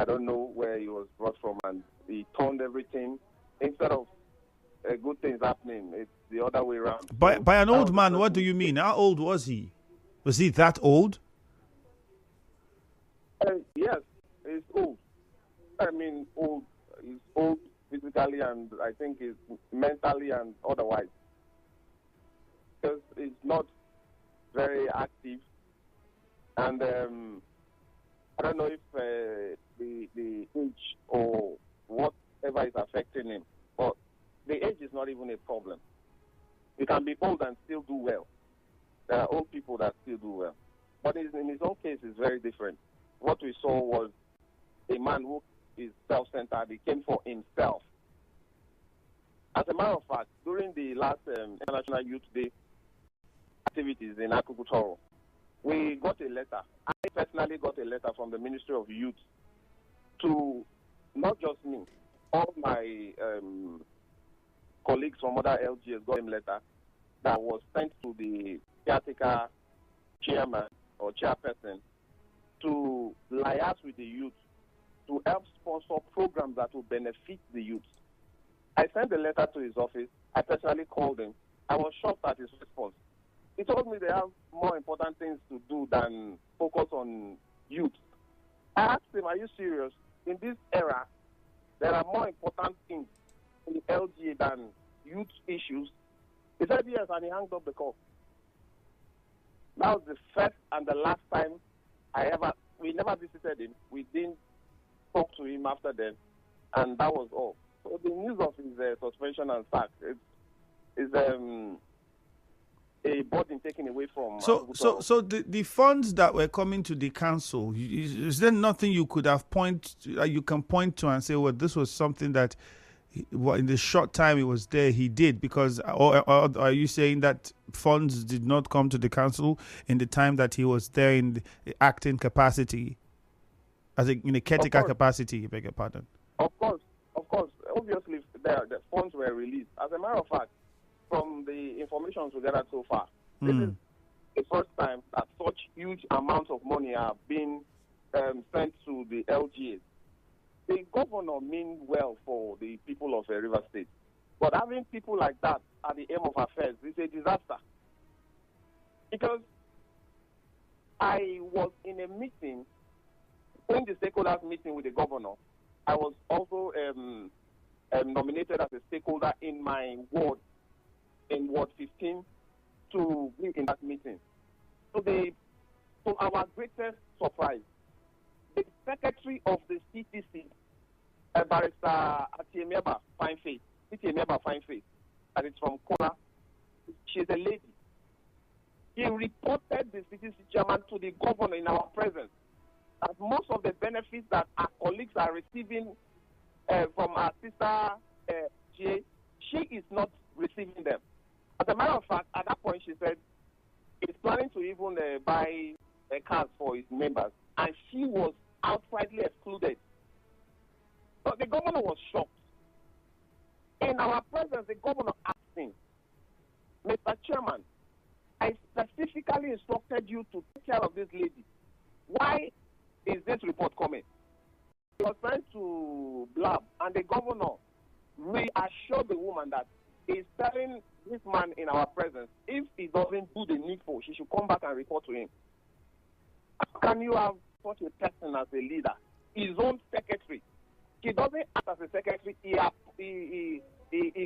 I don't know where he was brought from, and he turned everything. Instead of good things happening, it's the other way around. By an old man, what do you mean? How old was he? Was he that old? Yes, he's old. I mean, old. He's old physically, and I think he's mentally and otherwise. Because he's not very active, and I don't know if the age or whatever is affecting him, but the age is not even a problem. You can be old and still do well. There are old people that still do well. But in his own case, it's very different. What we saw was a man who is self-centered. He came for himself. As a matter of fact, during the last International Youth Day activities in Akuku Toru, we got a letter. I personally got a letter from the Ministry of Youth to not just me, all my colleagues from other LGS got a letter that was sent to the caretaker chairman or chairperson to liaise with the youth to help sponsor programs that will benefit the youth. I sent the letter to his office. I personally called him. I was shocked at his response. He told me they have more important things to do than focus on youth. I asked him, are you serious? In this era, there are more important things in the LGA than youth issues. He said yes, and he hung up the call. That was the first and the last time we never visited him. We didn't talk to him after then, and that was all. So the news of his suspension and sack is a burden taken away from. So the funds that were coming to the council, is there nothing you could have you can point to and say, well, this was something that in the short time he was there, he did? Because or are you saying that funds did not come to the council in the time that he was there in the acting capacity, in a caretaker capacity? I beg your pardon. Of course. Obviously, the funds were released. As a matter of fact, from the information we gathered so far, this is the first time that such huge amounts of money are being sent to the LGAs. The governor means well for the people of River State, but having people like that at the aim of affairs is a disaster. Because I was in a meeting, in the stakeholders meeting with the governor. I was also nominated as a stakeholder in my ward, in Ward 15, to be in that meeting. So to our greatest surprise, the secretary of the CTC, Barrister Iyalla Fine Face, and it's from Kona, she's a lady. He reported the CTC chairman to the governor in our presence, that most of the benefits that our colleagues are receiving from our sister GA, she is not receiving them. As a matter of fact, at that point, she said he's planning to even buy cars for his members, and she was outrightly excluded. So the governor was shocked. In our presence, the governor asked him, Mr. Chairman, I specifically instructed you to take care of this lady. Why is this report coming? He was trying to blab, and the governor reassured the woman that he's telling this man in our presence, if he doesn't do the needful, she should come back and report to him. How can you have such a person as a leader? His own secretary. He doesn't act as a secretary. He gave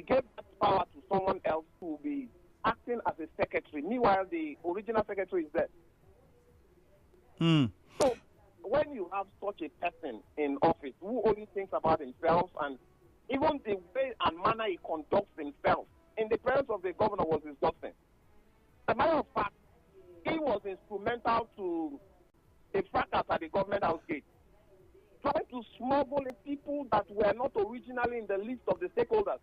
that power to someone else to be acting as a secretary. Meanwhile, the original secretary is there. So when you have such a person in office who only thinks about himself, and even the way and manner he conducts himself in the presence of the governor was disgusting. As a matter of fact, he was instrumental to the fracas at the government house gate, trying to smuggle in people that were not originally in the list of the stakeholders.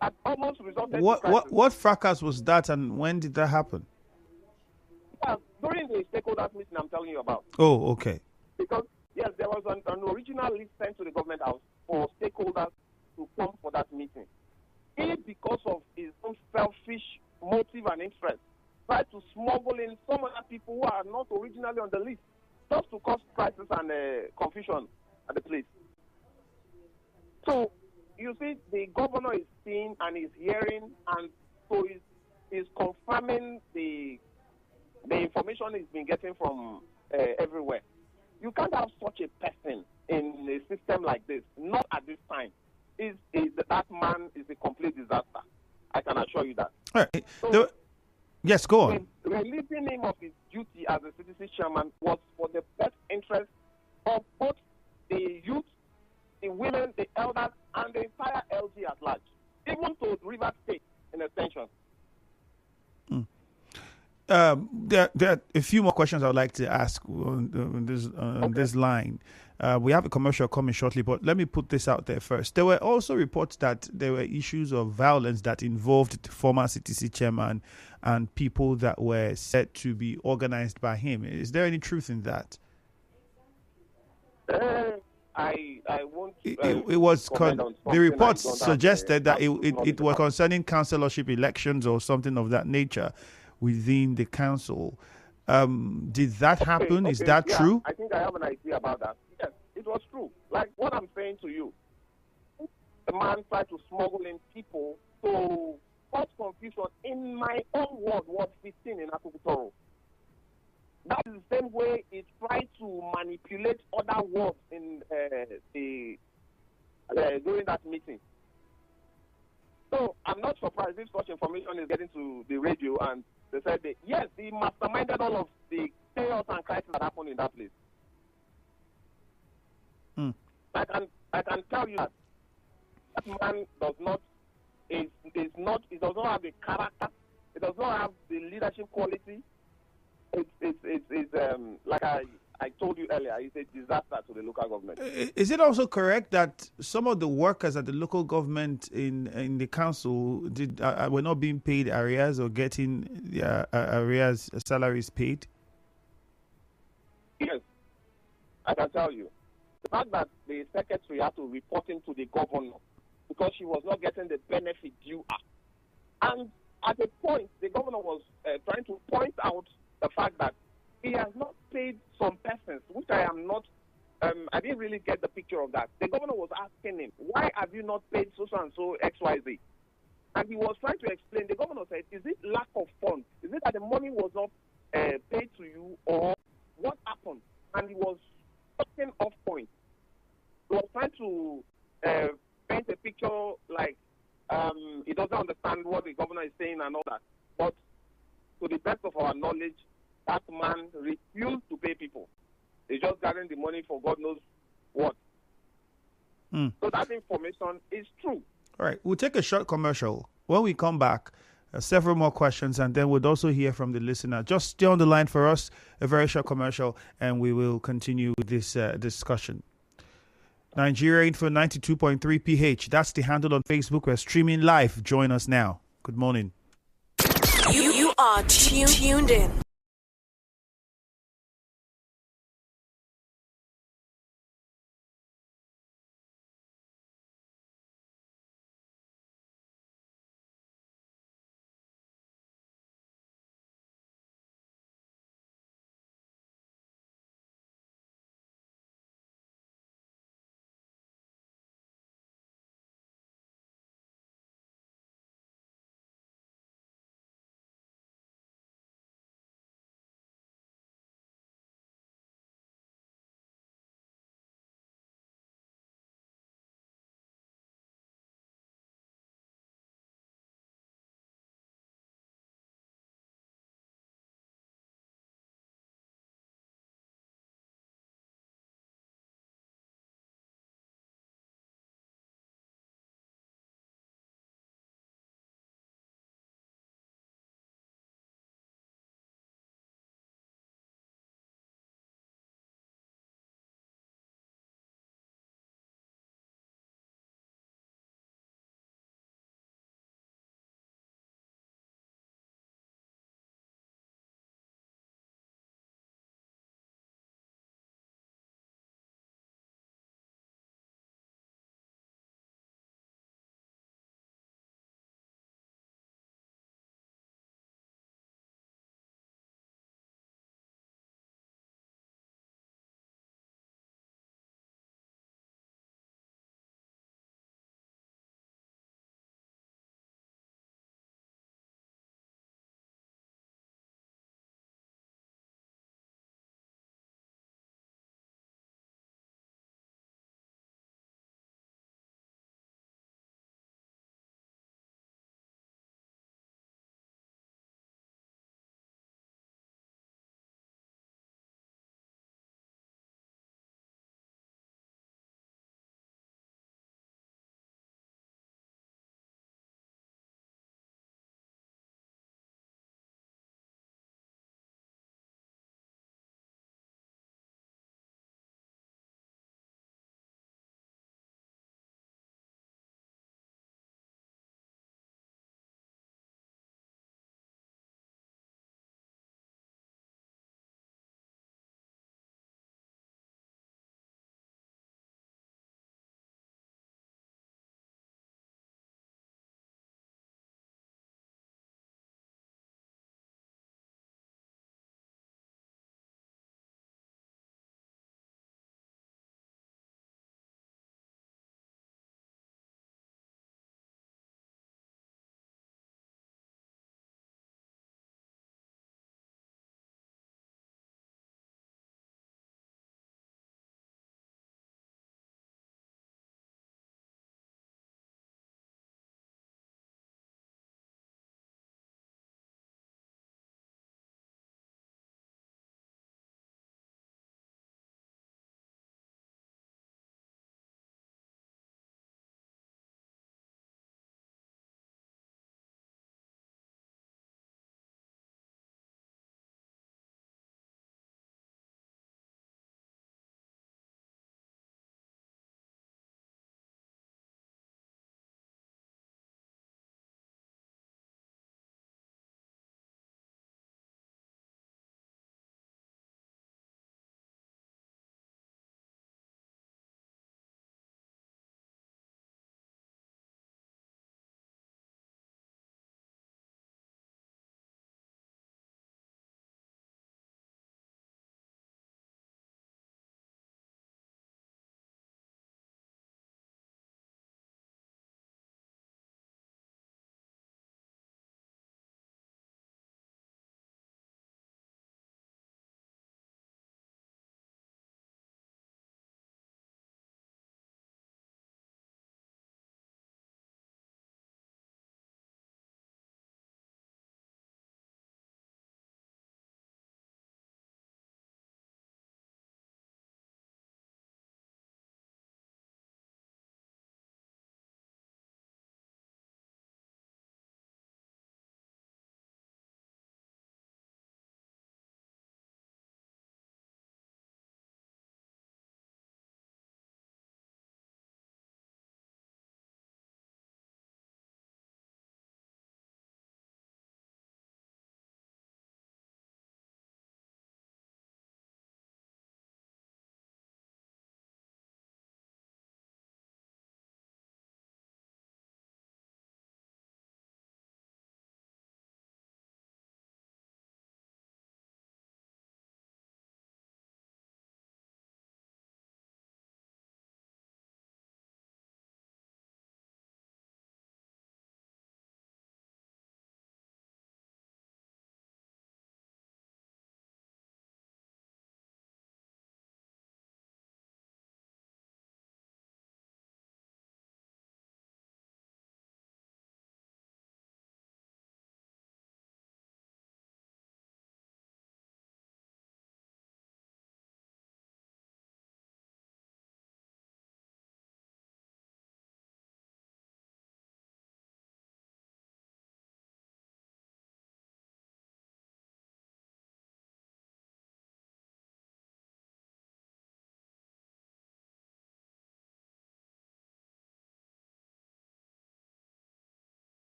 That almost resulted in crisis. What fracas was that, and when did that happen? During the stakeholders meeting I'm telling you about. Oh, okay. Because, yes, there was an original list sent to the government house for stakeholders to come for that meeting. He, because of his own selfish motive and interest, tried to smuggle in some other people who are not originally on the list, just to cause crisis and confusion at the place. So you see, the governor is seeing and is hearing, and so is confirming the information he's been getting from everywhere. You can't have such a person in a system like this. Not at this time. That man is a complete disaster. I can assure you that. All right. So, yes, go on. Releasing him of his duty as a CTC chairman was for the best interest of both the youth, the women, the elders, and the entire LG at large, even to River State in extension. There are a few more questions I would like to ask on this line. We have a commercial coming shortly, but let me put this out there first. There were also reports that there were issues of violence that involved the former CTC chairman and people that were said to be organized by him. Is there any truth in that? I won't. It was the reports suggested that it was concerning councillorship elections or something of that nature within the council. Did that happen? Okay, is that true? I think I have an idea about that. Yes, it was true. Like what I'm saying to you, the man tried to smuggle in people to cause confusion in my own ward, Ward 15 in Akuku Toru. That is the same way he tried to manipulate other wards in during that meeting. So I'm not surprised if such information is getting to the radio, and they said that, yes, he masterminded all of the chaos and crisis that happened in that place. I can tell you that man does not he does not have the character, he does not have the leadership quality. It's like I told you earlier, it's a disaster to the local government. Is it also correct that some of the workers at the local government in the council were not being paid arrears or getting arrears salaries paid? Yes, I can tell you. The fact that the secretary had to report him to the governor because she was not getting the benefit due her. And at a point, the governor was trying to point out the fact that he has not paid some persons, which I am not, I didn't really get the picture of that. The governor was asking him, why have you not paid so XYZ? And he was trying to explain. The governor said, is it lack of funds? Is it that the money was not paid to you, or what happened? And he was talking off point. He was trying to paint a picture like he doesn't understand what the governor is saying and all that. But to the best of our knowledge, that man refused to pay people. He's just gathering the money for God knows what. So that information is true. All right. We'll take a short commercial. When we come back, several more questions, and then we'll also hear from the listener. Just stay on the line for us, a very short commercial, and we will continue with this discussion. Nigeria Info 92.3 PH. That's the handle on Facebook. We're streaming live. Join us now. Good morning. You are tuned in.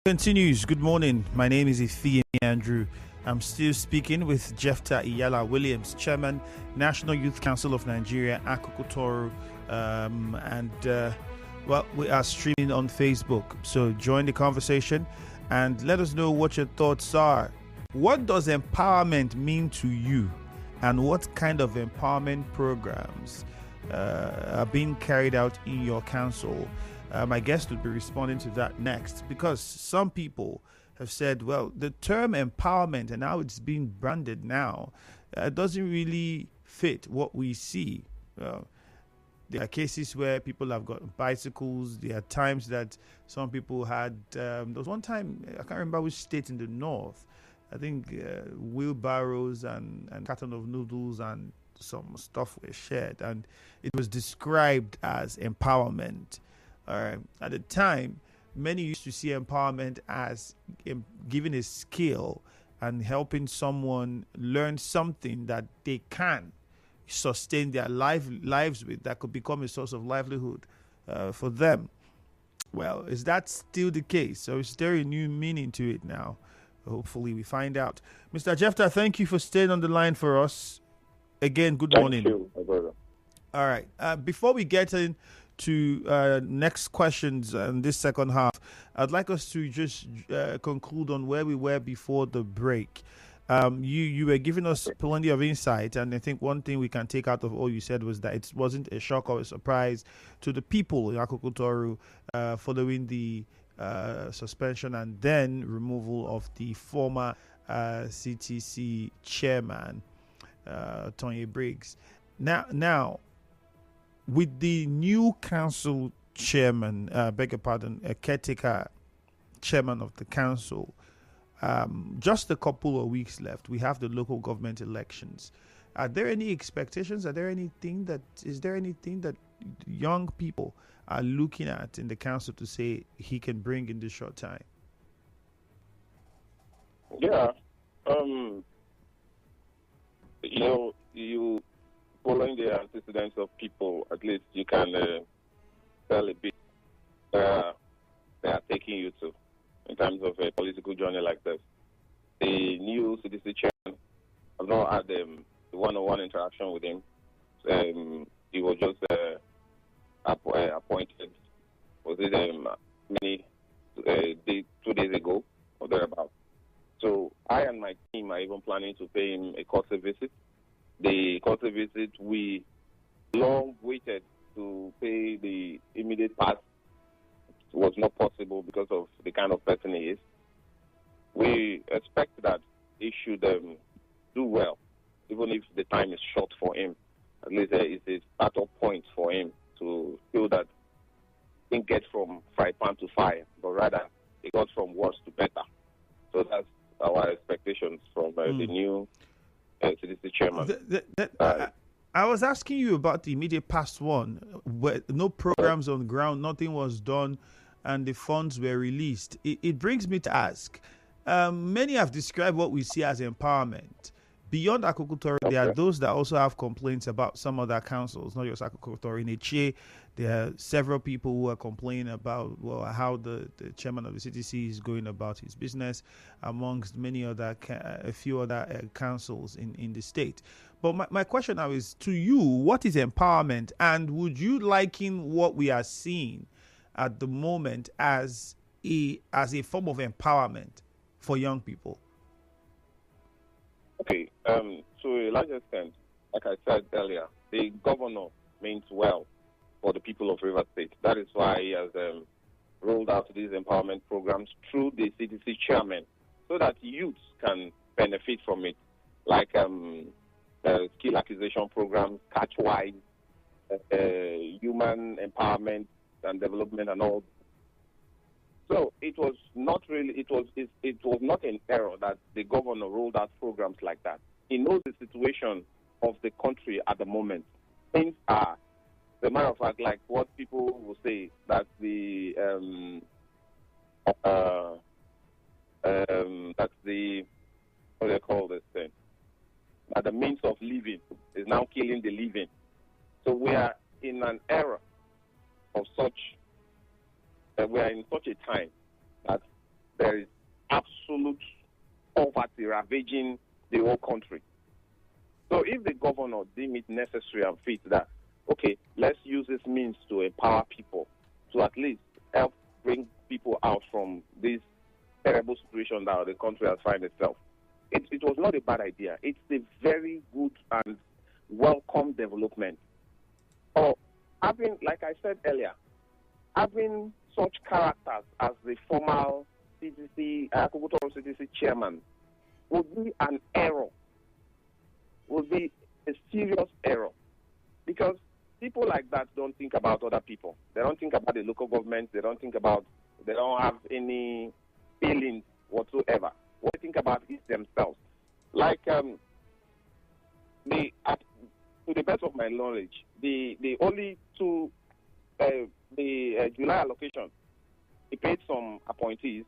Continues. Good morning. My name is Ifeanyi Andrew. I'm still speaking with Jephthah Iyalla Williams, Chairman, National Youth Council of Nigeria, Akuku Toru, we are streaming on Facebook. So join the conversation and let us know what your thoughts are. What does empowerment mean to you, and what kind of empowerment programs are being carried out in your council? My guest will be responding to that next, because some people have said, well, the term empowerment and how it's being branded now doesn't really fit what we see. There are cases where people have got bicycles. There are times that some people had, there was one time, I can't remember which state in the north, I think wheelbarrows and carton of noodles and some stuff were shared, and it was described as empowerment. At the time, many used to see empowerment as giving a skill and helping someone learn something that they can sustain their lives with, that could become a source of livelihood for them. Well, is that still the case, or is there a new meaning to it now? Hopefully we find out. Mr. Jephthah, thank you for staying on the line for us. Again, good morning. Thank you, my brother. All right. Before we get into next questions in this second half, I'd like us to just conclude on where we were before the break. You were giving us plenty of insight, and I think one thing we can take out of all you said was that it wasn't a shock or a surprise to the people in Akuku Toru following the suspension and then removal of the former CTC Chairman, Tony Briggs. Now, with the new council chairman, a caretaker chairman of the council, just a couple of weeks left, we have the local government elections. Are there any expectations? Is there anything that young people are looking at in the council to say he can bring in this short time? Yeah. You following the antecedents of people, at least you can tell a bit they are taking you to in terms of a political journey like this. The new CTC chairman, I've not had the one-on-one interaction with him. He was just appointed, was it 2 days ago or thereabout. So I and my team are even planning to pay him a courtesy visit. The courtesy visit, we long waited to pay the immediate pass. It was not possible because of the kind of person he is. We expect that he should do well, even if the time is short for him. At least it's a start-up point for him to feel that he didn't get from fry pan to fire, but rather he got from worse to better. So that's our expectations from the new CTC chairman. I was asking you about the immediate past one, where no programs on the ground, nothing was done, and the funds were released. It brings me to ask, many have described what we see as empowerment. Beyond Akuku Toru, there are those that also have complaints about some other councils, not just Akuku Toru. In Eche, there are several people who are complaining about how the chairman of the CTC is going about his business, amongst many other, a few other councils in the state. But my question now is to you: what is empowerment, and would you liken what we are seeing at the moment as a form of empowerment for young people? Okay, to a large extent, like I said earlier, the governor means well for the people of Rivers State. That is why he has rolled out these empowerment programs through the CTC Chairmen, so that youths can benefit from it, like skill acquisition programs, catch-wise, human empowerment and development and all. So it was not an error that the governor rolled out programs like that. He knows the situation of the country at the moment. Things are, as a matter of fact, like what people will say, that what do they call this thing? That the means of living is now killing the living. So we are in an era of such. We are in such a time that there is absolute poverty ravaging the whole country. So if the governor deem it necessary and fit that, okay, let's use this means to empower people, to at least help bring people out from this terrible situation that the country has found itself. It was not a bad idea. It's a very good and welcome development. Or having, like I said earlier, having such characters as the former CTC, Akuku Toru CTC Chairman would be an error, would be a serious error. Because people like that don't think about other people. They don't think about the local government. They don't have any feelings whatsoever. What they think about is themselves. Like, to the best of my knowledge, the only two, the July allocation, he paid some appointees.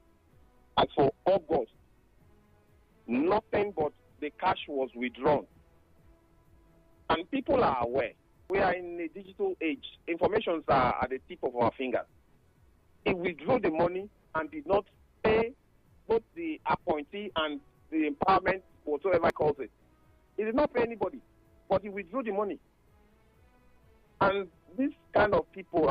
As for August, nothing but the cash was withdrawn. And people are aware. We are in a digital age. Informations are at the tip of our fingers. He withdrew the money and did not pay both the appointee and the empowerment, whatsoever he calls it. He did not pay anybody, but he withdrew the money. And these kind of people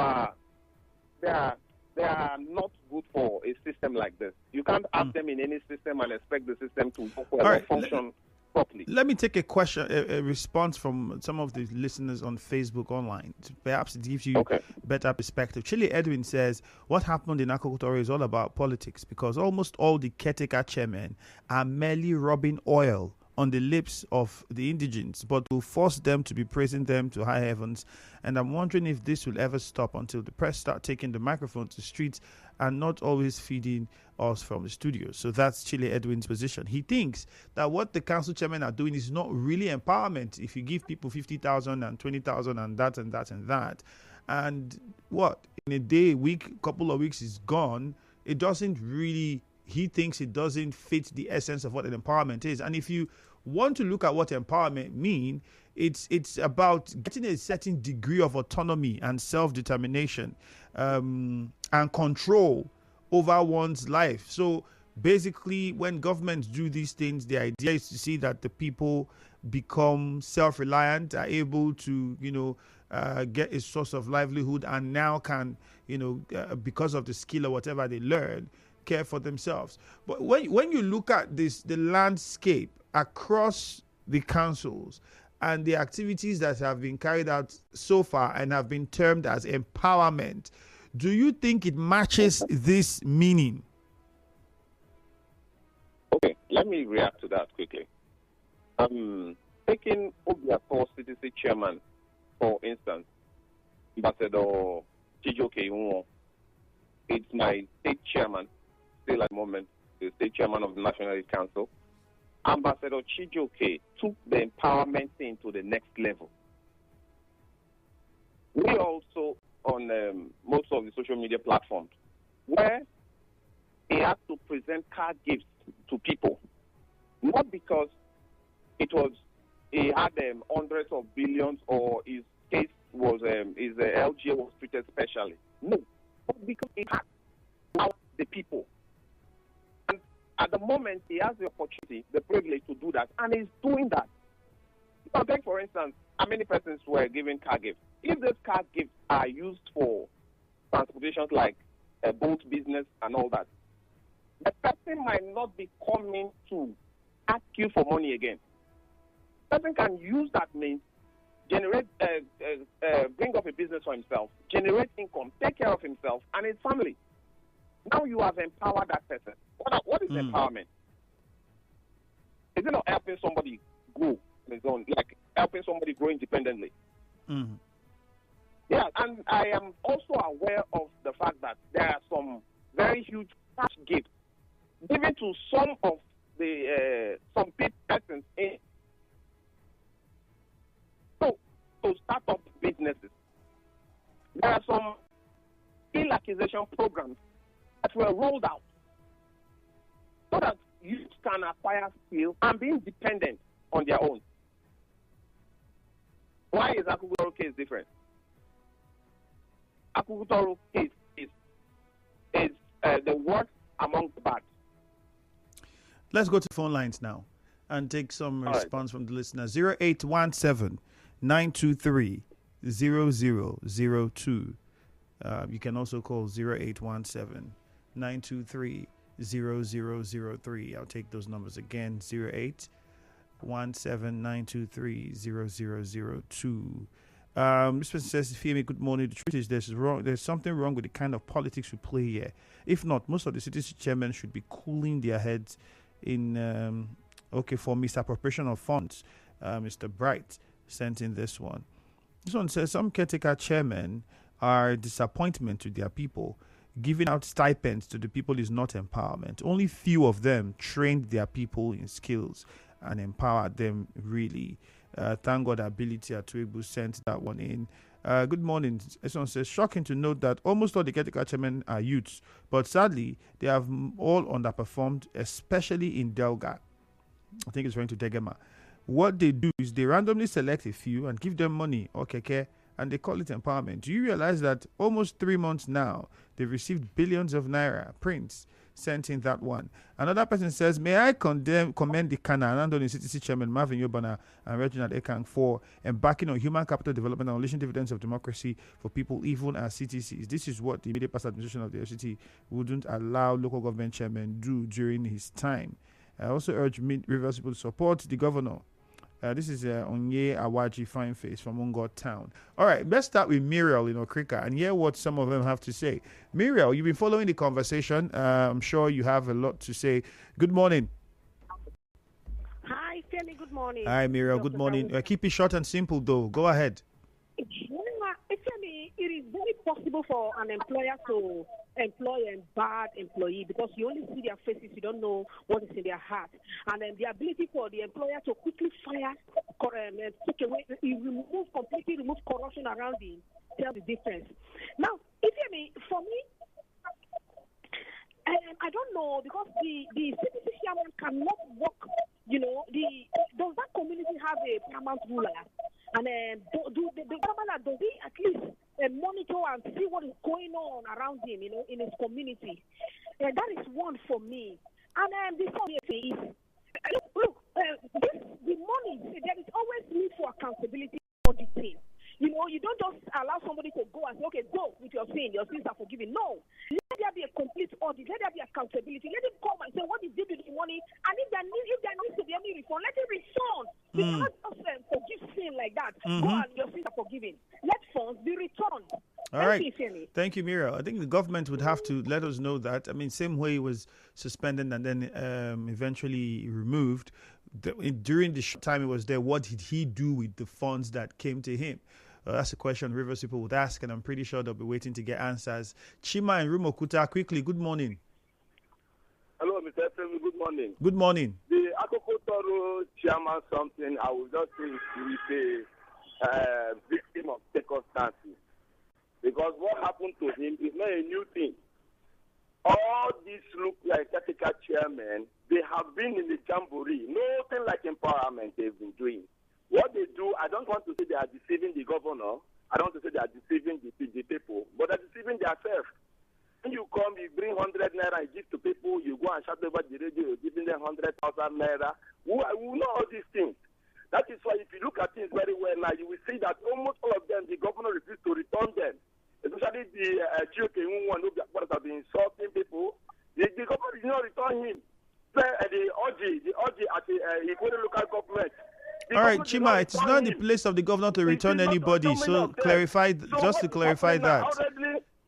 they are not good for a system like this. You can't have them in any system and expect the system to work well or function properly. Let me take a question, a response from some of the listeners on Facebook online. Perhaps it gives you better perspective. Chile Edwin says, what happened in Akuku Toru is all about politics because almost all the caretaker chairmen are merely rubbing oil on the lips of the indigents, but will force them to be praising them to high heavens. And I'm wondering if this will ever stop until the press start taking the microphone to the streets and not always feeding us from the studios. So that's Chile Edwin's position. He thinks that what the council chairmen are doing is not really empowerment. If you give people 50,000 and 20,000 and that and that and that, and what, in a day, week, couple of weeks is gone, it doesn't really, he thinks it doesn't fit the essence of what an empowerment is. And if you want to look at what empowerment means, it's about getting a certain degree of autonomy and self-determination and control over one's life. So basically, when governments do these things, the idea is to see that the people become self-reliant, are able to, get a source of livelihood, and now can, because of the skill or whatever they learn, care for themselves. But when you look at the landscape across the councils and the activities that have been carried out so far and have been termed as empowerment, do you think it matches this meaning? Okay, let me react to that quickly. Taking Obiato CTC Chairman, for instance, Ambassador Chijoke, it's my state chairman, still at the moment, the state chairman of the National Youth Council. Ambassador Chijoke took the empowerment thing to the next level. We also, on most of the social media platforms, where he had to present card gifts to people, not because he had hundreds of billions or his case was his LGA was treated specially. No, but because he had out the people. At the moment, he has the opportunity, the privilege to do that, and he's doing that. So take, for instance, how many persons were given car gifts? If those car gifts are used for transportations like a boat business and all that, the person might not be coming to ask you for money again. The person can use that means, generate, bring up a business for himself, generate income, take care of himself and his family. Now you have empowered that person. What is empowerment? Is it not helping somebody grow on his own, like helping somebody grow independently? Yeah, and I am also aware of the fact that there are some very huge cash gifts given to some of the some persons in to start up businesses. There are some skill acquisition programs that were rolled out so that youth can acquire skills and be independent on their own. Why is Akuku Toru case different? Akuku Toru case is the work among the bad. Let's go to phone lines now and take some response from the listener. 0817 923 0002. You can also call 0817 923 0003. I'll take those numbers again. 0817 923 0002. This person says, Femi, good morning. The truth is there's something wrong with the kind of politics we play here. If not, most of the CTC chairmen should be cooling their heads in for misappropriation of funds. Mr. Bright sent in this one. This one says some caretaker chairmen are a disappointment to their people. Giving out stipends to the people is not empowerment. Only few of them trained their people in skills and empowered them really. Thank God Ability Atuebu sent that one in. Good morning. This one says, shocking to note that almost all the caretaker chairmen are youths, but sadly, they have all underperformed, especially in Delga. I think it's referring to Degema. What they do is they randomly select a few and give them money or keke, and they call it empowerment. Do you realize that almost 3 months now, they've received billions of naira? Prince sent in that one. Another person says, may I commend the Kana and Andoni CTC Chairman Marvin Yobana and Reginald Ekang for embarking on human capital development and unleashing dividends of democracy for people even as CTCs. This is what the immediate past administration of the FCT wouldn't allow local government chairmen do during his time. I also urge Rivers people to support the governor. This is Onye Awaji Fine Face from Ungot Town. All right, let's start with Muriel in Okrika and hear what some of them have to say. Muriel, you've been following the conversation. I'm sure you have a lot to say. Good morning. Hi, Femi. Good morning. Hi, Muriel. Good morning. Keep it short and simple, though. Go ahead. Femi, it is very possible for an employer to employ a bad employee because you only see their faces, you don't know what is in their heart. And then the ability for the employer to quickly fire, take away, completely remove corruption around him, tell the difference. Now, for me, I don't know because the CTC chairman cannot work. Does that community have a paramount ruler? And the government, does he at least monitor and see what is going on around him, in his community? That is one for me. And the second is, the money, there is always need for accountability auditing. You don't just allow somebody to go and say, okay, go with your sins are forgiven. No. Let there be a complete audit. Let there be accountability. Let him come and say, what did you do with the money? And if there needs to be any refund, let him refund. You cannot just forgive sin like that. Go and your sins are forgiven. Let funds be returned. All right. Thank you, Mira. I think the government would have to let us know that. I mean, same way it was suspended and then eventually removed. During the short time he was there, what did he do with the funds that came to him? That's a question Rivers people would ask, and I'm pretty sure they'll be waiting to get answers. Chima and Rumokuta, quickly, good morning. Hello, Mr. Femi, good morning. Good morning. The Akuku Toru chairman something, I will just say he's a victim of circumstances. Because what happened to him is not a new thing. All these look like ethical chairmen, they have been in the jamboree. Nothing like empowerment they've been doing. What they do, I don't want to say they are deceiving the governor. I don't want to say they are deceiving the people, but they're deceiving themselves. When you come, you bring 100 naira and give to people, you go and shout over the radio, you're giving them 100,000 naira. Who know all these things? That is why if you look at things very well now, you will see that almost all of them, the governor refused to return them. Especially the Chioke one who have been insulting people. The governor did not return him. The OG at the Ikone local government. All right, Chima, it's not the place of the governor to return anybody. So clarify, just to clarify that.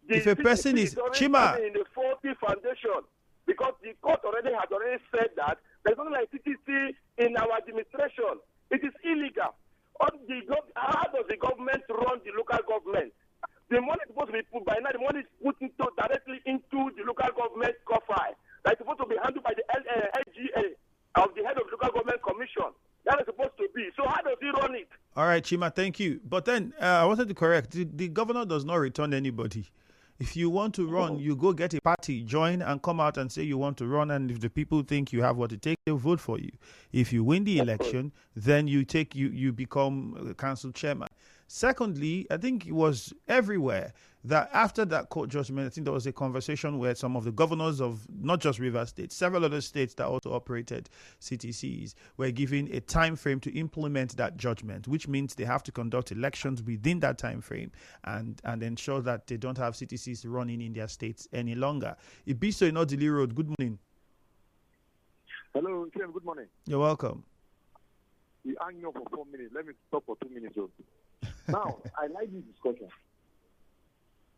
If a person is Chima, in the faulty foundation, because the court has already said that there's nothing like CTC in our administration. It is illegal. How does the government run the local government? The money is supposed to be put by now. The money is put directly into the local government coffers. That's supposed to be handled by the LGA of the head of local government commission. That is supposed to be. So how does he run it? All right, Chima, thank you. But then I wanted to correct. The governor does not return anybody. If you want to run, you go get a party, join and come out and say you want to run. And if the people think you have what it takes, they'll vote for you. If you win the election, then you become council chairman. Secondly, I think it was everywhere that after that court judgment, I think there was a conversation where some of the governors of not just Rivers State, several other states that also operated CTCs were given a time frame to implement that judgment, which means they have to conduct elections within that time frame and ensure that they don't have CTCs running in their states any longer. Ibiso in Odili Road, good morning. Hello, Kim, good morning. You're welcome. You hang up for 4 minutes. Let me stop for 2 minutes. Now, I like this discussion.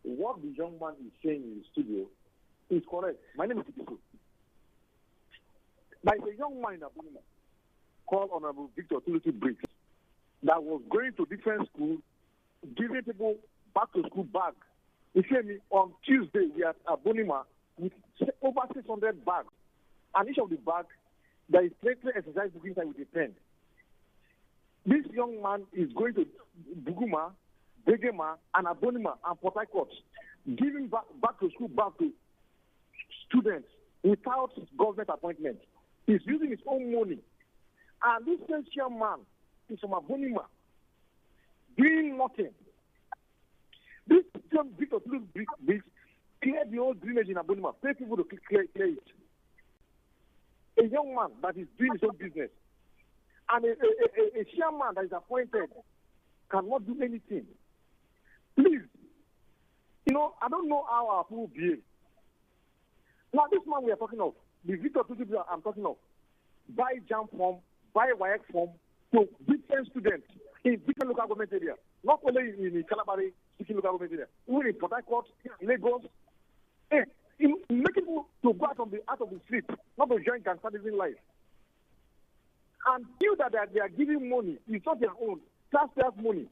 What the young man is saying in the studio is correct. My name is Akuku. There is a young man in Abunima called Honorable Victor Toru Briggs that was going to different schools, giving people back to school bags. He said me on Tuesday we are at Abunima with over 600 bags. And each of the bags, there is 3 exercise book inside with a pen. This young man is going to Buguma, Begema, and Abonima and Port Harcourt, giving back to school, back to students without government appointment. He's using his own money. And this chairman is from Abonima, doing nothing. This Victor Briggs cleared the whole drainage in Abonima, pay people to clear it. A young man that is doing his own business. And a chairman that is appointed cannot do anything. Please, I don't know how our people behave. Now, this man we are talking of, the Victor Toru I'm talking of, buy jam form, buy WAEC form to different students in different local government areas. Not only in Calabari, speaking local government area, even in Port Harcourt, Lagos. Making people to go out of the street, not to join and start living life. And feel that they are giving money, it's not their own, taxpayers' money.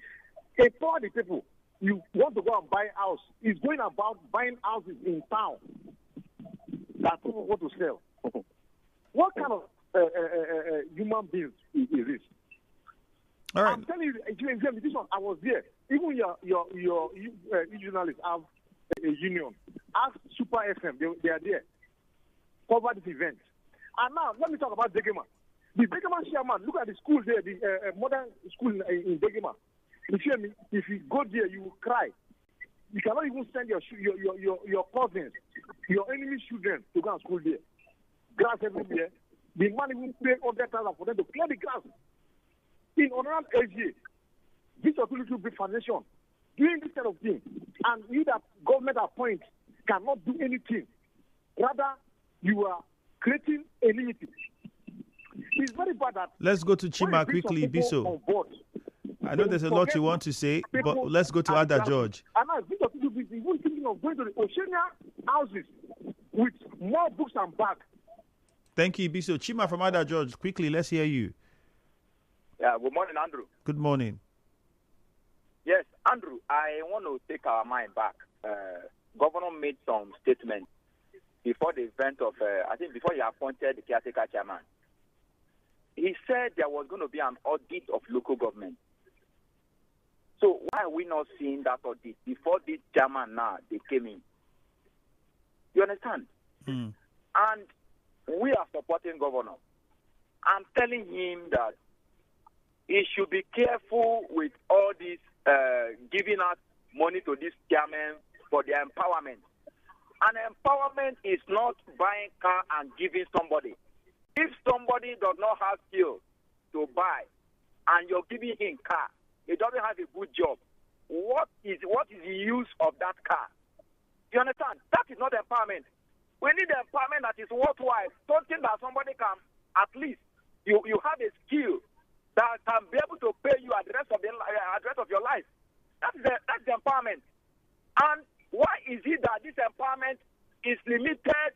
Empower the people. You want to go and buy a house. It's going about buying houses in town that people want to sell. What kind of human beings is this? All right. I'm telling you, this one, I was there. Even your journalists have a union. Ask Super FM, they are there. Cover this event. And now, let me talk about Begema. The Begema chairman, look at the school there, the modern school in Begema. You hear me? If you go there, you will cry. You cannot even send your cousins, your enemy's children to go and school there. Grass everywhere. The man even paid 100,000 for them to clear the grass. In Honorable AG, Victor Toru Big Foundation, doing this kind of thing, and you that government appoint cannot do anything. Rather, you are creating enmity. It's very bad that. Let's go to Chima quickly, Biso. I know there's a lot you want to say, but let's go to Ada George. And now, Victor Toru is even thinking of going to the Oceania houses with more books and bags. Thank you, Biso. Chima from Ada George, quickly, let's hear you. Yeah, good morning, Andrew. Good morning. Yes, Andrew, I want to take our mind back. Governor made some statements before the event of, I think before he appointed the caretaker chairman. He said there was going to be an audit of local government. So why are we not seeing that audit before this chairman now, they came in? You understand? Mm. And we are supporting governor. I'm telling him that he should be careful with all this giving out money to this chairman for their empowerment. And empowerment is not buying car and giving somebody. If somebody does not have skill to buy and you're giving him car, he doesn't have a good job, what is the use of that car? You understand? That is not empowerment. We need empowerment that is worthwhile, something that somebody can, at least, you have a skill that can be able to pay you at the rest of your life. That's the empowerment. And why is it that this empowerment is limited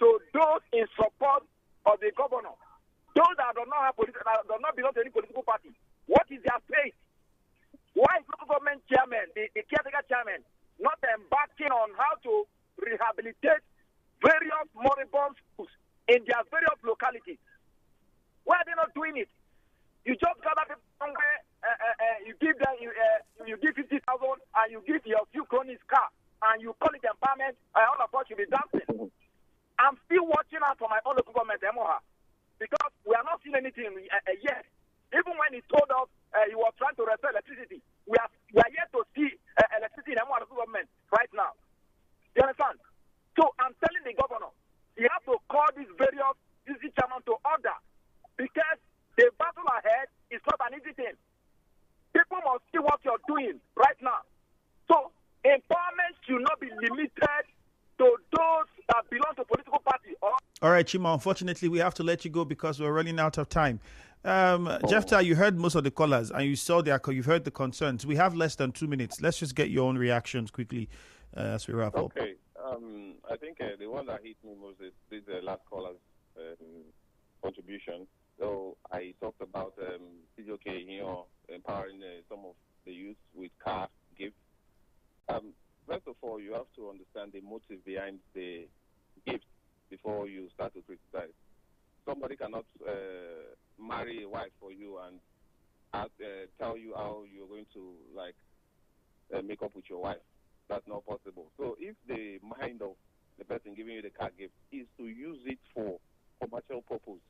to those in support of the governor? Those that do not belong to any political party. What is their faith? Why is local government chairman, the caretaker chairman, not embarking on how to rehabilitate various moribund schools in their various localities? Why are they not doing it? You just gather people somewhere, you give them, you give 50,000, and you give your few cronies car, and you call it empowerment, and all of us should be dancing. I'm still watching out for my own local government, Emoha, because we are not seeing anything yet. Even when he told us he was trying to repair electricity, we are Empowerment should not be limited to those that belong to political party. All right, Chima, unfortunately, we have to let you go because we're running out of time. Jephthah, you heard most of the callers and you've heard the concerns. We have less than 2 minutes. Let's just get your own reactions quickly as we wrap up. Okay. I think the one that hit me most is this last caller's contribution. So I talked about empowering some of the youth with car gifts. First of all, you have to understand the motive behind the gift before you start to criticize. Somebody cannot marry a wife for you and tell you how you're going to make up with your wife. That's not possible. So if the mind of the person giving you the car gift is to use it for commercial purpose,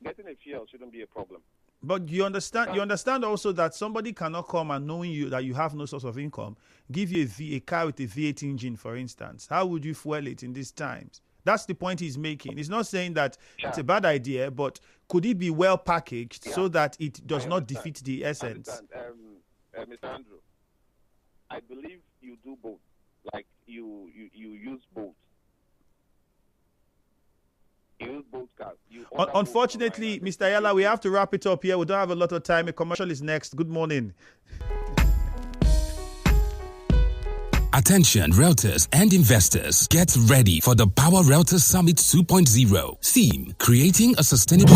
getting a fuel shouldn't be a problem. But you understand also that somebody cannot come and knowing you that you have no source of income, give you a car with a V8 engine, for instance. How would you fuel it in these times? That's the point he's making. He's not saying that it's a bad idea, but could it be well packaged so that it does not defeat the essence? Mr. Andrew, I believe you do both. Like you use both. You use both cars. Unfortunately, Mr. Iyalla, we have to wrap it up here. We don't have a lot of time. A commercial is next. Good morning. Attention realtors and investors, get ready for the Power Realtors Summit 2.0. Theme: creating a sustainable